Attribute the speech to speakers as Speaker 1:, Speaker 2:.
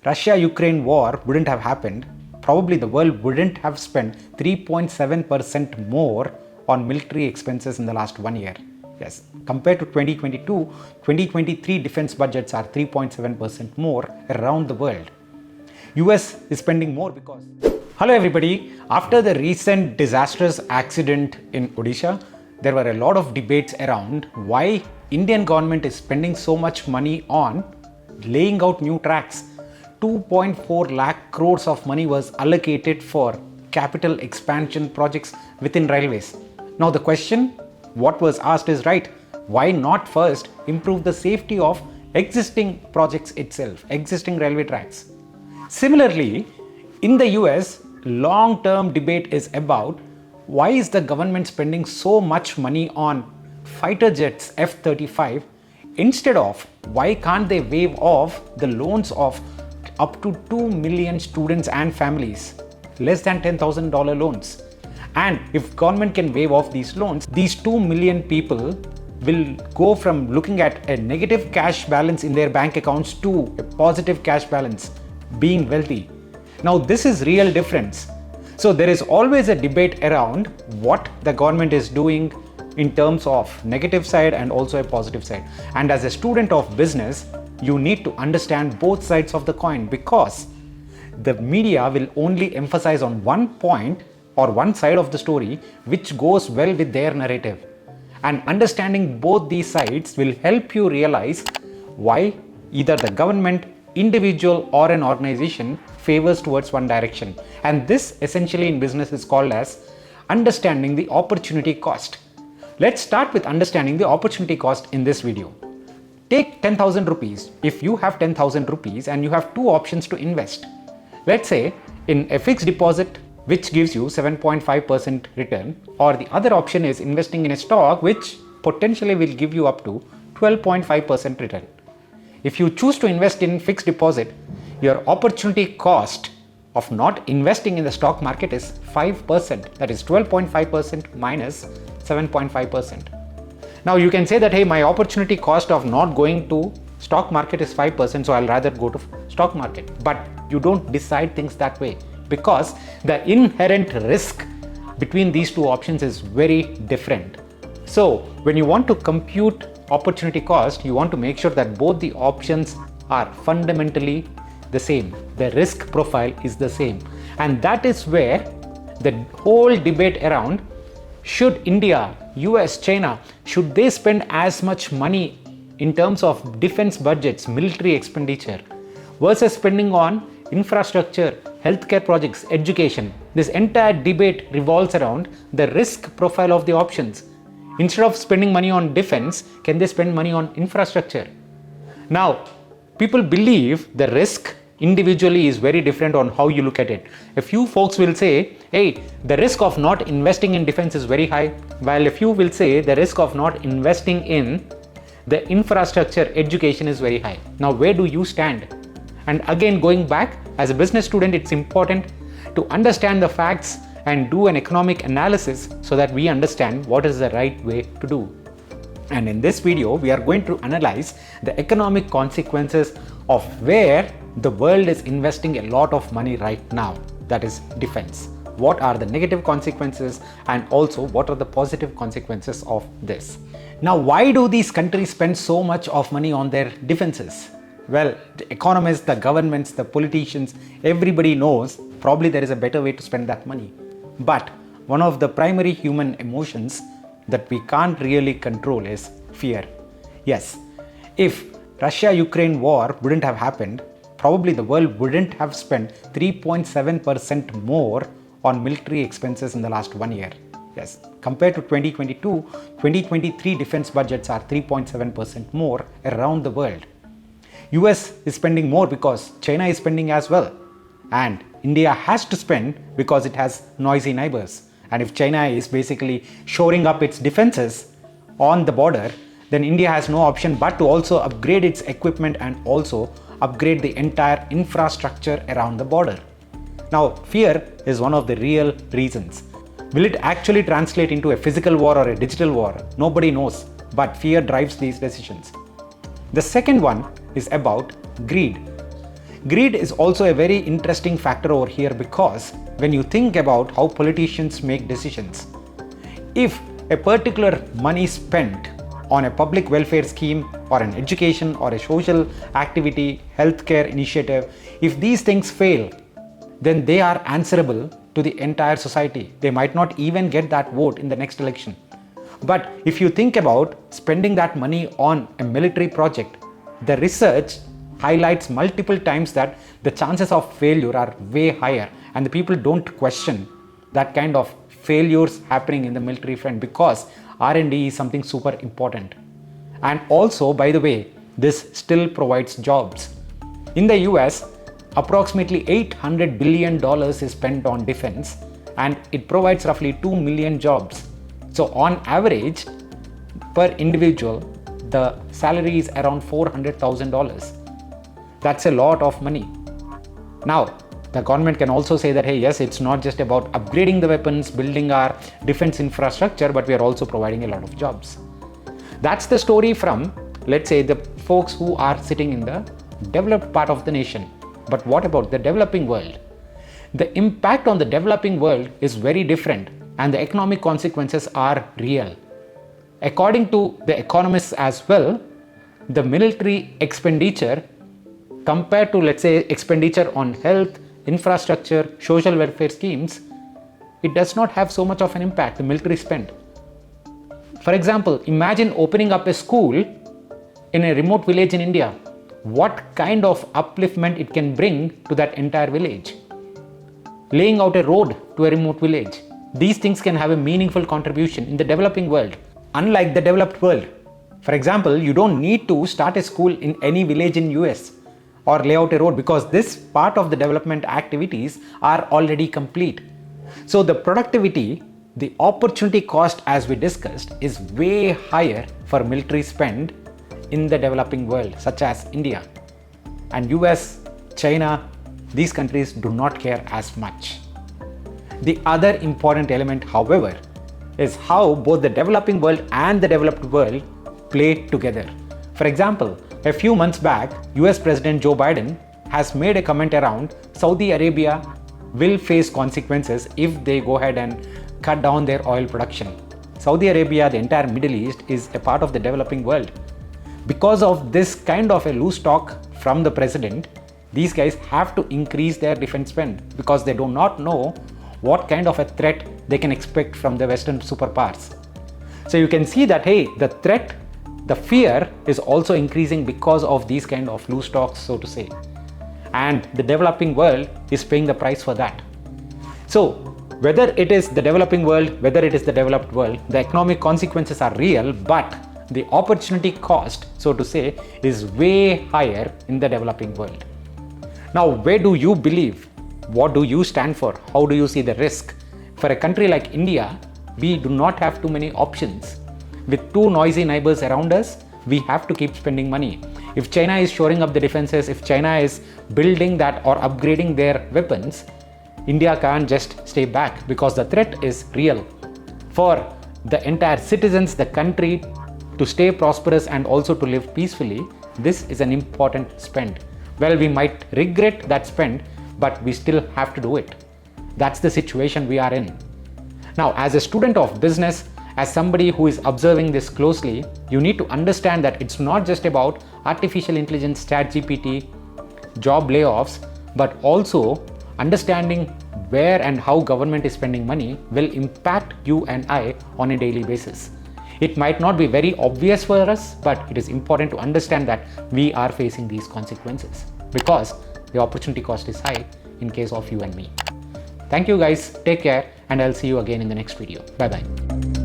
Speaker 1: Russia-Ukraine war wouldn't have happened, probably the world wouldn't have spent 3.7% more on military expenses in the last 1 year. Yes, compared to 2022, 2023 defense budgets are 3.7% more around the world. US is spending more because... Hello everybody, after the recent disastrous accident in Odisha, there were a lot of debates around why Indian government is spending so much money on laying out new tracks. 2.4 lakh crores of money was allocated for capital expansion projects within railways. Now the question what was asked is right. Why not first improve the safety of existing projects itself, existing railway tracks? Similarly, in the US, long-term debate is about why is the government spending so much money on fighter jets F-35 instead of why can't they waive off the loans of up to 2 million students and families, less than $10,000 loans. And if government can waive off these loans, these 2 million people will go from looking at a negative cash balance in their bank accounts to a positive cash balance, being wealthy. Now this is real difference. So there is always a debate around what the government is doing in terms of negative side and also a positive side. And as a student of business, you need to understand both sides of the coin, because the media will only emphasize on one point or one side of the story which goes well with their narrative. And understanding both these sides will help you realize why either the government, individual or an organization favors towards one direction. And this essentially in business is called as understanding the opportunity cost. Let's start with understanding the opportunity cost in this video. Take 10,000 rupees. If you have 10,000 rupees and you have two options to invest, let's say in a fixed deposit which gives you 7.5% return, or the other option is investing in a stock which potentially will give you up to 12.5% return. If you choose to invest in fixed deposit, your opportunity cost of not investing in the stock market is 5%. That is 12.5% minus 7.5%. Now you can say that, hey, my opportunity cost of not going to stock market is 5%, so I'll rather go to stock market. But you don't decide things that way, because the inherent risk between these two options is very different. So when you want to compute opportunity cost, you want to make sure that both the options are fundamentally the same. The risk profile is the same. And that is where the whole debate around should India, US, China, should they spend as much money in terms of defense budgets, military expenditure, versus spending on infrastructure, healthcare projects, education. This entire debate revolves around the risk profile of the options. Instead of spending money on defense, can they spend money on infrastructure? Now, people believe the risk individually is very different on how you look at it. A few folks will say, hey, the risk of not investing in defense is very high, while a few will say the risk of not investing in the infrastructure, education is very high. Now, where do you stand? And again, going back, as a business student, it's important to understand the facts and do an economic analysis so that we understand what is the right way to do. And in this video, we are going to analyze the economic consequences of where the world is investing a lot of money right now, that is defense. What are the negative consequences and also what are the positive consequences of this? Now, why do these countries spend so much of money on their defenses? Well, the economists, the governments, the politicians, everybody knows probably there is a better way to spend that money. But one of the primary human emotions that we can't really control is fear. Yes, if Russia-Ukraine war wouldn't have happened, probably the world wouldn't have spent 3.7% more on military expenses in the last 1 year. Yes, compared to 2022, 2023 defense budgets are 3.7% more around the world. US is spending more because China is spending as well. And India has to spend because it has noisy neighbors. And if China is basically shoring up its defenses on the border, then India has no option but to also upgrade its equipment and also upgrade the entire infrastructure around the border. Now, fear is one of the real reasons. Will it actually translate into a physical war or a digital war? Nobody knows, but fear drives these decisions. The second one is about greed. Greed is also a very interesting factor over here, because when you think about how politicians make decisions, if a particular money spent on a public welfare scheme or an education or a social activity, healthcare initiative, if these things fail, then they are answerable to the entire society. They might not even get that vote in the next election. But if you think about spending that money on a military project, the research highlights multiple times that the chances of failure are way higher, and the people don't question that kind of failures happening in the military front, because R&D is something super important. And also, by the way, this still provides jobs. In the US, approximately $800 billion is spent on defense, and it provides roughly 2 million jobs. So on average, per individual, the salary is around $400,000. That's a lot of money. Now, the government can also say that, hey, yes, it's not just about upgrading the weapons, building our defense infrastructure, but we are also providing a lot of jobs. That's the story from, let's say, the folks who are sitting in the developed part of the nation. But what about the developing world? The impact on the developing world is very different, and the economic consequences are real. According to the economists as well, the military expenditure compared to, let's say, expenditure on health, infrastructure, social welfare schemes, it does not have so much of an impact, the military spend. For example, imagine opening up a school in a remote village in India. What kind of upliftment it can bring to that entire village? Laying out a road to a remote village. These things can have a meaningful contribution in the developing world, unlike the developed world. For example, you don't need to start a school in any village in US or lay out a road, because this part of the development activities are already complete. So the productivity, the opportunity cost, as we discussed, is way higher for military spend in the developing world, such as India. And US, China, these countries do not care as much. The other important element, however, is how both the developing world and the developed world play together. For example, a few months back, US President Joe Biden has made a comment around Saudi Arabia will face consequences if they go ahead and cut down their oil production. Saudi Arabia, the entire Middle East, is a part of the developing world. Because of this kind of a loose talk from the president, these guys have to increase their defense spend, because they do not know what kind of a threat they can expect from the Western superpowers. So you can see that, hey, the threat, the fear is also increasing because of these kind of loose talks, so to say. And the developing world is paying the price for that. So whether it is the developing world, whether it is the developed world, the economic consequences are real, but the opportunity cost, so to say, is way higher in the developing world. Now, where do you believe? What do you stand for? How do you see the risk? For a country like India, we do not have too many options. With two noisy neighbors around us, we have to keep spending money. If China is shoring up the defenses, if China is building that or upgrading their weapons, India can't just stay back, because the threat is real. For the entire citizens, the country to stay prosperous and also to live peacefully, this is an important spend. Well, we might regret that spend, but we still have to do it. That's the situation we are in. Now, as a student of business, as somebody who is observing this closely, you need to understand that it's not just about artificial intelligence, ChatGPT, job layoffs, but also understanding where and how government is spending money will impact you and I on a daily basis. It might not be very obvious for us, but it is important to understand that we are facing these consequences, because the opportunity cost is high in case of you and me. Thank you guys, take care, and I'll see you again in the next video. Bye bye.